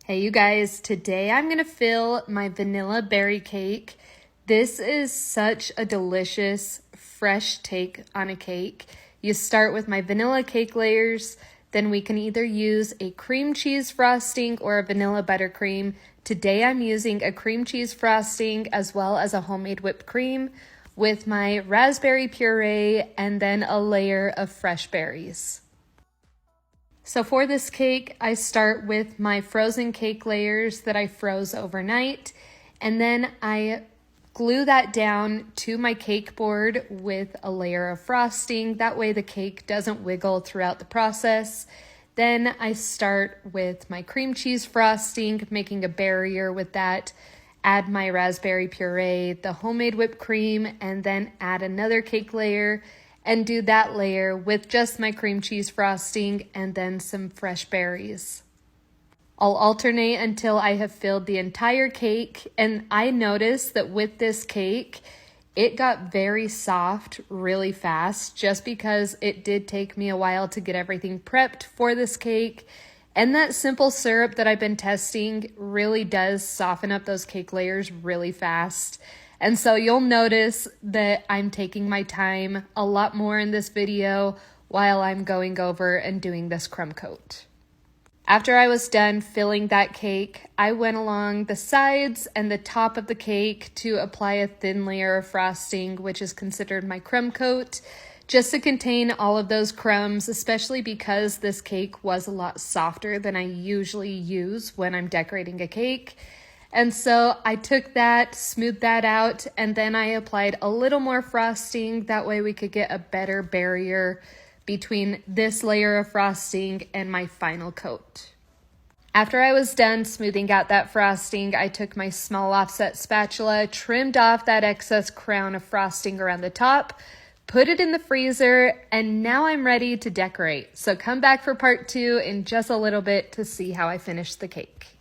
Hey you guys, today I'm gonna fill my vanilla berry cake. This is such a delicious, fresh take on a cake. You start with my vanilla cake layers, then we can either use a cream cheese frosting or a vanilla buttercream. Today I'm using a cream cheese frosting as well as a homemade whipped cream with my raspberry puree and then a layer of fresh berries. So for this cake, I start with my frozen cake layers that I froze overnight, and then I glue that down to my cake board with a layer of frosting. That way the cake doesn't wiggle throughout the process. Then I start with my cream cheese frosting, making a barrier with that, add my raspberry puree, the homemade whipped cream, and then add another cake layer and do that layer with just my cream cheese frosting and then some fresh berries. I'll alternate until I have filled the entire cake, and I noticed that with this cake, it got very soft really fast just because it did take me a while to get everything prepped for this cake. And that simple syrup that I've been testing really does soften up those cake layers really fast. And so you'll notice that I'm taking my time a lot more in this video while I'm going over and doing this crumb coat. After I was done filling that cake, I went along the sides and the top of the cake to apply a thin layer of frosting, which is considered my crumb coat, just to contain all of those crumbs, especially because this cake was a lot softer than I usually use when I'm decorating a cake. And so I took that, smoothed that out, and then I applied a little more frosting. That way we could get a better barrier between this layer of frosting and my final coat. After I was done smoothing out that frosting, I took my small offset spatula, trimmed off that excess crown of frosting around the top, put it in the freezer, and now I'm ready to decorate. So come back for part 2 in just a little bit to see how I finish the cake.